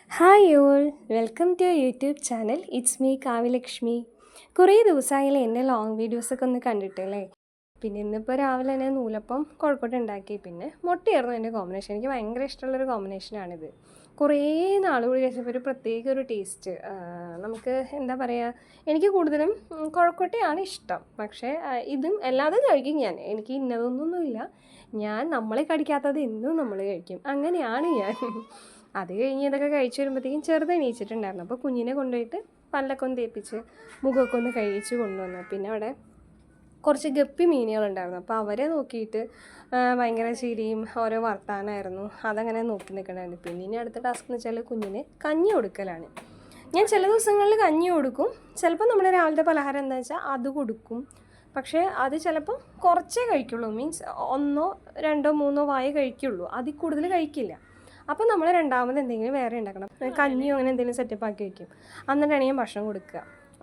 Hi all, welcome to YouTube channel. It's me Kavyalakshmi. കുറേ ദിവസമായില്ലേ എൻ്റെ ലോങ് വീഡിയോസൊക്കെ ഒന്ന് കണ്ടിട്ടല്ലേ. പിന്നെ ഇന്നിപ്പോൾ രാവിലെ തന്നെ നൂലപ്പം കോഴിക്കോട്ട് ഉണ്ടാക്കി. പിന്നെ മുട്ടയായിരുന്നു എൻ്റെ കോമ്പിനേഷൻ. എനിക്ക് ഭയങ്കര ഇഷ്ടമുള്ളൊരു കോമ്പിനേഷനാണിത്. കുറേ നാളുകൂടി കഴിച്ചപ്പോൾ ഒരു പ്രത്യേക ഒരു ടേസ്റ്റ്. നമുക്ക് എന്താ പറയുക, എനിക്ക് കൂടുതലും കോഴിക്കോട്ടയാണ് ഇഷ്ടം. പക്ഷേ ഇതും എല്ലാതും കഴിക്കും ഞാൻ. എനിക്ക് ഇന്നതൊന്നൊന്നുമില്ല. നമ്മളെ കടിക്കാത്തത് എന്നും നമ്മൾ കഴിക്കും. അങ്ങനെയാണ് ഞാൻ. അത് കഴിഞ്ഞ് ഇതൊക്കെ കഴിച്ച് വരുമ്പോഴത്തേക്കും ചെറുത് എണീച്ചിട്ടുണ്ടായിരുന്നു. അപ്പോൾ കുഞ്ഞിനെ കൊണ്ടുപോയിട്ട് പല്ലൊക്കെ ഒന്ന് തേപ്പിച്ച് മുഖമൊക്കെ ഒന്ന് കഴിച്ച് കൊണ്ടുവന്നു. പിന്നെ അവിടെ കുറച്ച് ഗപ്പി മീനുകളുണ്ടായിരുന്നു. അപ്പോൾ അവരെ നോക്കിയിട്ട് ഭയങ്കര ചിരിയും ഓരോ വർത്താനമായിരുന്നു. അതങ്ങനെ നോക്കി നിൽക്കണമായിരുന്നു. പിന്നെ ഇനി അടുത്ത ടാസ്ക് എന്ന് വെച്ചാൽ കുഞ്ഞിന് കഞ്ഞി കൊടുക്കലാണ്. ഞാൻ ചില ദിവസങ്ങളിൽ കഞ്ഞി കൊടുക്കും. ചിലപ്പോൾ നമ്മൾ രാവിലത്തെ പലഹാരം എന്താ വെച്ചാൽ അത് കൊടുക്കും. പക്ഷേ അത് ചിലപ്പോൾ കുറച്ചേ കഴിക്കുള്ളൂ. മീൻസ് ഒന്നോ രണ്ടോ മൂന്നോ വായ കഴിക്കുള്ളൂ. അതിൽ കൂടുതൽ കഴിക്കില്ല. അപ്പോൾ നമ്മൾ രണ്ടാമത് എന്തെങ്കിലും വേറെ ഉണ്ടാക്കണം. കഞ്ഞിയോ അങ്ങനെ എന്തെങ്കിലും സെറ്റപ്പ് ആക്കി വയ്ക്കും. എന്നിട്ടാണ് ഞാൻ ഭക്ഷണം കൊടുക്കുക.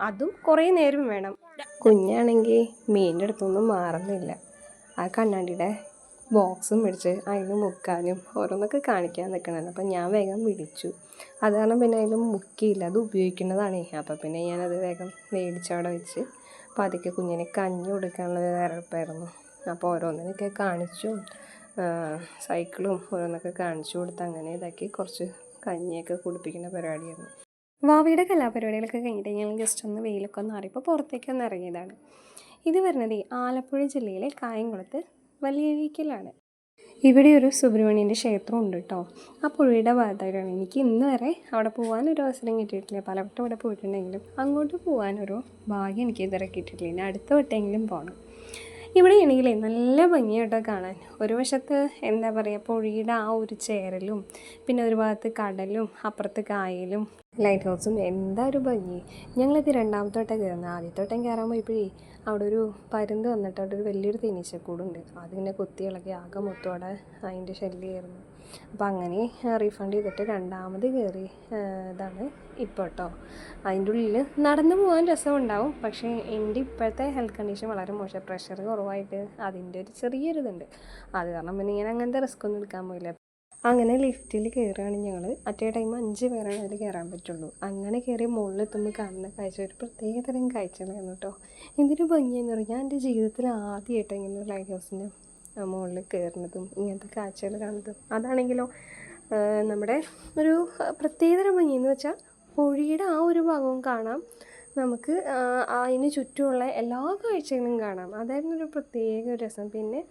അതും കുറേ നേരം വേണം. കുഞ്ഞാണെങ്കിൽ മീനിൻ്റെ അടുത്തൊന്നും മാറുന്നില്ല. ആ കണ്ണാടിയുടെ ബോക്സും മേടിച്ച് അതിൽ മുക്കാനും ഓരോന്നൊക്കെ കാണിക്കാൻ നിൽക്കണമല്ലോ. അപ്പം ഞാൻ വേഗം വിളിച്ചു. അത് കാരണം പിന്നെ അതിൽ മുക്കിയില്ല. അത് ഉപയോഗിക്കുന്നതാണേ. അപ്പോൾ പിന്നെ ഞാനത് വേഗം മേടിച്ചവിടെ വെച്ച് പതുക്കെ കുഞ്ഞിനെ കഞ്ഞി കൊടുക്കാനുള്ളത് വേറെപ്പായിരുന്നു. അപ്പോൾ ഓരോന്നിനൊക്കെ കാണിച്ചു, സൈക്കിളും ഓരോന്നൊക്കെ കാണിച്ചു കൊടുത്ത് അങ്ങനെ ഇതാക്കി കുറച്ച് കഞ്ഞിയൊക്കെ കുടിപ്പിക്കുന്ന പരിപാടിയായിരുന്നു. വാവിയുടെ കലാപരിപാടികളൊക്കെ കഴിഞ്ഞിട്ട് ഞങ്ങൾ ജസ്റ്റ് ഒന്ന് വെയിലൊക്കെ ഒന്ന് അറിയപ്പോൾ പുറത്തേക്ക് ഒന്ന് ഇറങ്ങിയതാണ്. ഇത് വരുന്നത് ആലപ്പുഴ ജില്ലയിലെ കായംകുളത്ത് വലിയഴീക്കലാണ്. ഇവിടെ ഒരു സുബ്രഹ്മണ്യൻ്റെ ക്ഷേത്രം ഉണ്ട് കേട്ടോ. ആ പുഴയുടെ ഭാഗത്തായിട്ടാണ്. എനിക്ക് ഇന്ന് വരെ അവിടെ പോകാനൊരു അവസരം കിട്ടിയിട്ടില്ല. പലവട്ടം അവിടെ പോയിട്ടുണ്ടെങ്കിലും അങ്ങോട്ട് പോകാനൊരു ഭാഗ്യം എനിക്ക് ഇതുവരെ കിട്ടിയിട്ടില്ല. ഇനി അടുത്ത വട്ടമെങ്കിലും പോകണം. ഇവിടെയാണെങ്കിലേ നല്ല ഭംഗിയായിട്ടോ കാണാൻ. ഒരു വശത്ത് എന്താ പറയുക, പുഴയുടെ ആ ഒരു ചേരലും പിന്നെ ഒരു ഭാഗത്ത് കടലും അപ്പുറത്ത് കായലും ലൈറ്റ് ഹൗസും. എന്താ ഒരു ഭംഗി. ഞങ്ങളിത് രണ്ടാമത്തെ വട്ടം കയറുന്നത്. ആദ്യത്തെ വട്ടം കയറാൻ പോയപ്പോഴേ അവിടെ ഒരു പരുന്ത് വന്നിട്ട് അവിടെ ഒരു വലിയൊരു തേനീച്ചക്കൂടുണ്ട്. അതിങ്ങനെ കൊത്തി ഇളകി ആകെ മൊത്തം അവിടെ അതിൻ്റെ ശല്യമായിരുന്നു. അപ്പോൾ അങ്ങനെ റീഫണ്ട് ചെയ്തിട്ട് രണ്ടാമത് കയറി ഇതാണ് ഇപ്പോൾ കേട്ടോ. അതിൻ്റെ ഉള്ളിൽ നടന്നു പോകാൻ രസമുണ്ടാവും. പക്ഷേ എൻ്റെ ഇപ്പോഴത്തെ ഹെൽത്ത് കണ്ടീഷൻ വളരെ മോശം. പ്രഷർ കുറവായിട്ട് അതിൻ്റെ ഒരു ചെറിയൊരു ഇതുണ്ട്. അത് കാരണം പിന്നെ ഞാൻ അങ്ങനത്തെ റിസ്ക് ഒന്നും എടുക്കാൻ പോയില്ല. അങ്ങനെ ലിഫ്റ്റിൽ കയറുകയാണ് ഞങ്ങൾ. അറ്റേ ടൈം 5 പേരാണ് അതിൽ കയറാൻ പറ്റുള്ളൂ. അങ്ങനെ കയറി മുകളിലെത്തുമ്പോൾ കാണുന്ന കാഴ്ച ഒരു പ്രത്യേക തരം കാഴ്ചകളായിരുന്നു കേട്ടോ. എന്തൊരു ഭംഗിയെന്ന് പറഞ്ഞാൽ ഞാൻ എൻ്റെ ജീവിതത്തിൽ ആദ്യമായിട്ട് ഇങ്ങനെ ഒരു ലൈറ്റ് ഹൗസിൻ്റെ മുകളിൽ കയറുന്നതും ഇങ്ങനത്തെ കാഴ്ചകൾ കാണുന്നതും. അതാണെങ്കിലോ നമ്മുടെ ഒരു പ്രത്യേകതരം ഭംഗിയെന്ന് വെച്ചാൽ പുഴയുടെ ആ ഒരു ഭാഗവും കാണാം, നമുക്ക് അതിന് ചുറ്റുമുള്ള എല്ലാ കാഴ്ചകളും കാണാം. അതായിരുന്നു ഒരു പ്രത്യേക രസം. പിന്നെ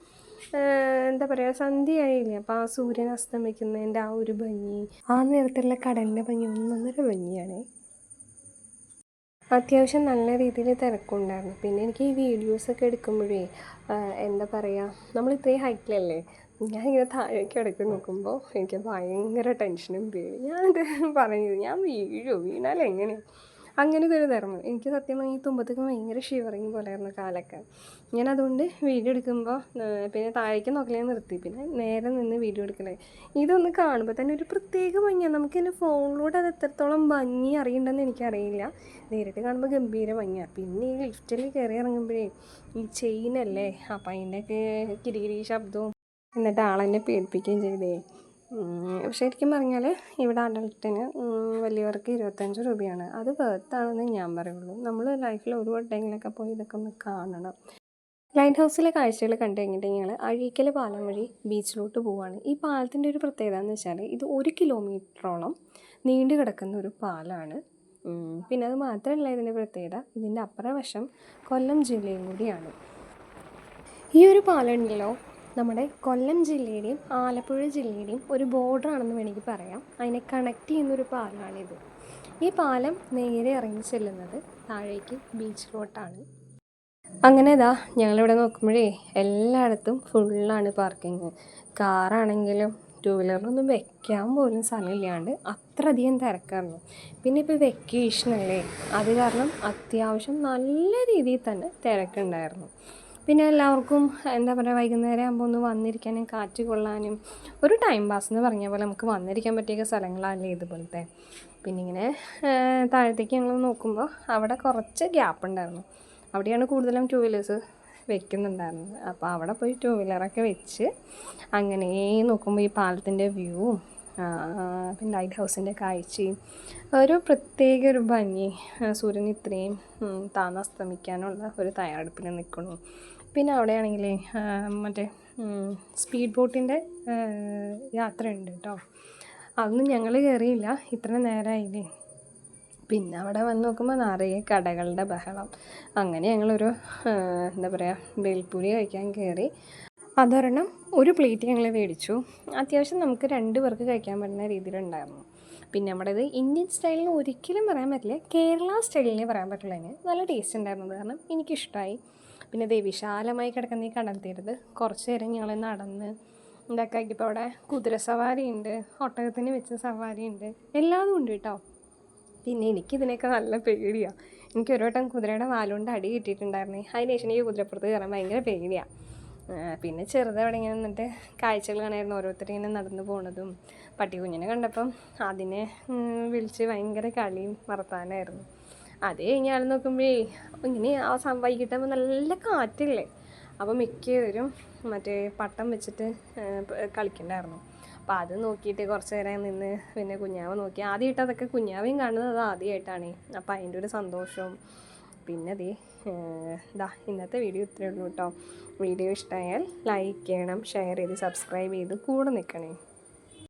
എന്താ പറയുക, സന്ധ്യയായില്ലേ, അപ്പോൾ ആ സൂര്യൻ അസ്തമിക്കുന്നതിൻ്റെ ആ ഒരു ഭംഗി, ആ നേരത്തുള്ള കടലിൻ്റെ ഭംഗി ഒന്നൊന്നര ഭംഗിയാണ്. അത്യാവശ്യം നല്ല രീതിയിൽ തിരക്കുണ്ടായിരുന്നു. പിന്നെ എനിക്ക് ഈ വീഡിയോസൊക്കെ എടുക്കുമ്പോഴേ എന്താ പറയുക, നമ്മൾ ഇത്രയും ഹൈറ്റിലല്ലേ, ഞാനിങ്ങനെ താഴേക്ക് ഇടയ്ക്ക് നോക്കുമ്പോൾ എനിക്ക് ഭയങ്കര ടെൻഷനും പേടി. ഞാനിത് പറയുന്നത് ഞാൻ വീണാൽ എങ്ങനെ, അങ്ങനത്തെ ഒരു ഇതായിരുന്നു എനിക്ക്. സത്യം പറഞ്ഞാൽ ഈ തുമ്പത്തൊക്കെ ഭയങ്കര ഷിവറിങ് പോലെയായിരുന്നു കാലൊക്കെ. ഞാനതുകൊണ്ട് വീഡിയോ എടുക്കുമ്പോൾ പിന്നെ താഴേക്ക് നോക്കലേ നിർത്തി. പിന്നെ നേരെ നിന്ന് വീഡിയോ എടുക്കലേ. ഇതൊന്ന് കാണുമ്പോൾ തന്നെ ഒരു പ്രത്യേക ഭംഗിയാണ്. നമുക്കിതിൻ്റെ ഫോണിലൂടെ അത് എത്രത്തോളം ഭംഗി അറിയണ്ടെന്ന് എനിക്കറിയില്ല. നേരിട്ട് കാണുമ്പോൾ ഗംഭീര ഭംഗിയാണ്. പിന്നെ ഈ ലിഫ്റ്റിൽ കയറി ഇറങ്ങുമ്പോഴേ ഈ ചെയിനല്ലേ, അപ്പം അതിൻ്റെയൊക്കെ കിരികിരി ശബ്ദവും, എന്നിട്ട് ആളെന്നെ പേടിപ്പിക്കുകയും ചെയ്തേ. ശരിക്കും പറഞ്ഞാൽ ഇവിടെ അഡൾട്ടിന് വലിയവർക്ക് 25 രൂപയാണ്. അത് വേർത്താണെന്ന് ഞാൻ പറയുള്ളൂ. നമ്മൾ ലൈഫിൽ ഒരു വട്ടമെങ്കിലൊക്കെ പോയി ഇതൊക്കെ ഒന്ന് കാണണം. ലൈറ്റ് ഹൗസിലെ കാഴ്ചകൾ കണ്ടു കഴിഞ്ഞിട്ട് ഞങ്ങൾ അഴീക്കൽ പാലം വഴി ബീച്ചിലോട്ട് പോവുകയാണ്. ഈ പാലത്തിൻ്റെ ഒരു പ്രത്യേകത എന്ന് വെച്ചാൽ ഇത് 1 കിലോമീറ്ററോളം നീണ്ടു കിടക്കുന്ന ഒരു പാലമാണ്. പിന്നെ അത് മാത്രമല്ല ഇതിൻ്റെ പ്രത്യേകത, ഇതിൻ്റെ അപ്പുറവശം കൊല്ലം ജില്ലയും കൂടിയാണ്. ഈ ഒരു പാലം ഉണ്ടല്ലോ, നമ്മുടെ കൊല്ലം ജില്ലയുടെയും ആലപ്പുഴ ജില്ലയുടെയും ഒരു ബോർഡറാണെന്ന് വേണമെങ്കിൽ പറയാം. അതിനെ കണക്ട് ചെയ്യുന്നൊരു പാലമാണിത്. ഈ പാലം നേരെ ഇറങ്ങി ചെല്ലുന്നത് താഴേക്ക് ബീച്ചിലോട്ടാണ്. അങ്ങനെ ഇതാ ഞങ്ങളിവിടെ നോക്കുമ്പോഴേ എല്ലായിടത്തും ഫുള്ളാണ് പാർക്കിങ്. കാറാണെങ്കിലും ടൂ വീലറിനൊന്നും വെക്കാൻ പോലും സ്ഥലമില്ലാണ്ട് അത്രയധികം തിരക്കായിരുന്നു. പിന്നെ ഇപ്പോൾ വെക്കേഷനല്ലേ, അത് കാരണം അത്യാവശ്യം നല്ല രീതിയിൽ തന്നെ തിരക്കുണ്ടായിരുന്നു. പിന്നെ എല്ലാവർക്കും എന്താ പറയുക, വൈകുന്നേരം ആകുമ്പോൾ ഒന്ന് വന്നിരിക്കാനും കാറ്റ് കൊള്ളാനും ഒരു ടൈം പാസ് എന്ന് പറഞ്ഞ പോലെ നമുക്ക് വന്നിരിക്കാൻ പറ്റിയ സ്ഥലങ്ങളല്ലേ ഇതുപോലത്തെ. പിന്നെ ഇങ്ങനെ താഴത്തേക്ക് ഞങ്ങൾ നോക്കുമ്പോൾ അവിടെ കുറച്ച് ഗ്യാപ്പ് ഉണ്ടായിരുന്നു. അവിടെയാണ് കൂടുതലും ടൂ വീലേഴ്സ് വെക്കുന്നുണ്ടായിരുന്നത്. അപ്പോൾ അവിടെ പോയി ടൂ വീലറൊക്കെ വെച്ച് അങ്ങനെ നോക്കുമ്പോൾ ഈ പാലത്തിൻ്റെ വ്യൂവും പിന്നെ ലൈറ്റ് ഹൗസിൻ്റെ കാഴ്ചയും ഒരു പ്രത്യേക ഒരു ഭംഗി. സൂര്യൻ ഇത്രയും താന്നസ്തമിക്കാനുള്ള ഒരു തയ്യാറെടുപ്പിൽ നിൽക്കുന്നു. പിന്നെ അവിടെയാണെങ്കിൽ മറ്റേ സ്പീഡ് ബോട്ടിൻ്റെ യാത്രയുണ്ട് കേട്ടോ. അതൊന്നും ഞങ്ങൾ കയറിയില്ല, ഇത്ര നേരമായില്ലേ. പിന്നെ അവിടെ വന്ന് നോക്കുമ്പോൾ നിറയെ കടകളുടെ ബഹളം. അങ്ങനെ ഞങ്ങളൊരു എന്താ പറയുക, ബേൽപൂരി കഴിക്കാൻ കയറി. അതൊരെണ്ണം ഒരു പ്ലേറ്റ് ഞങ്ങൾ മേടിച്ചു. അത്യാവശ്യം നമുക്ക് 2 പേർക്ക് കഴിക്കാൻ പറ്റുന്ന രീതിയിലുണ്ടായിരുന്നു. പിന്നെ നമ്മുടേത് ഇന്ത്യൻ സ്റ്റൈലിന് ഒരിക്കലും പറയാൻ പറ്റില്ല, കേരള സ്റ്റൈലിനെ പറയാൻ പറ്റുള്ളൂ. അതിന് നല്ല ടേസ്റ്റ് ഉണ്ടായിരുന്നത് കാരണം എനിക്കിഷ്ടമായി. പിന്നെ ദേ വിശാലമായി കിടക്കുന്ന ഈ കടൽ തീരത്ത് കുറച്ച് നേരം ഞങ്ങൾ നടന്ന് ഇതൊക്കെ ആക്കിയപ്പോൾ അവിടെ കുതിരസവാരി ഉണ്ട്, ഒട്ടകത്തിന് വെച്ച സവാരി ഉണ്ട്, എല്ലാതും ഉണ്ട് കേട്ടോ. പിന്നെ എനിക്കിതിനൊക്കെ നല്ല പേടിയാണ്. എനിക്ക് ഒരു വട്ടം കുതിരയുടെ വാലുകൊണ്ട് അടി കിട്ടിയിട്ടുണ്ടായിരുന്നേ. അതിന് ശേഷം എനിക്ക് കുതിരപ്പുറത്ത് കയറാൻ ഭയങ്കര പേടിയാണ്. പിന്നെ ചെറുതവിടെ ഇങ്ങനെ നിന്നിട്ട് കാഴ്ചകൾ കാണായിരുന്നു, ഓരോരുത്തരിങ്ങനെ നടന്നു പോണതും. പട്ടിക്കുഞ്ഞിനെ കണ്ടപ്പം അതിനെ വിളിച്ച് ഭയങ്കര കളിയും വർത്താനമായിരുന്നു. അത് കഴിഞ്ഞ് ആൾ നോക്കുമ്പോഴേ ഇങ്ങനെ വൈകിട്ടാകുമ്പോൾ നല്ല കാറ്റില്ലേ, അപ്പോൾ മിക്കവരും മറ്റേ പട്ടം വെച്ചിട്ട് കളിക്കണ്ടായിരുന്നു. അപ്പോൾ അത് നോക്കിയിട്ട് കുറച്ച് നേരം നിന്ന് പിന്നെ കുഞ്ഞാവ നോക്കി. ആദ്യമായിട്ട് അതൊക്കെ കുഞ്ഞാവയും കാണുന്നത് അത് ആദ്യമായിട്ടാണ്. അപ്പോൾ അതിൻ്റെ ഒരു സന്തോഷവും. പിന്നെ ഇന്നത്തെ വീഡിയോ ഇത്രയേ ഉള്ളൂ കേട്ടോ. വീഡിയോ ഇഷ്ടമായാൽ ലൈക്ക് ചെയ്യണം, ഷെയർ ചെയ്ത് സബ്സ്ക്രൈബ് ചെയ്ത് കൂടെ നിൽക്കണേ.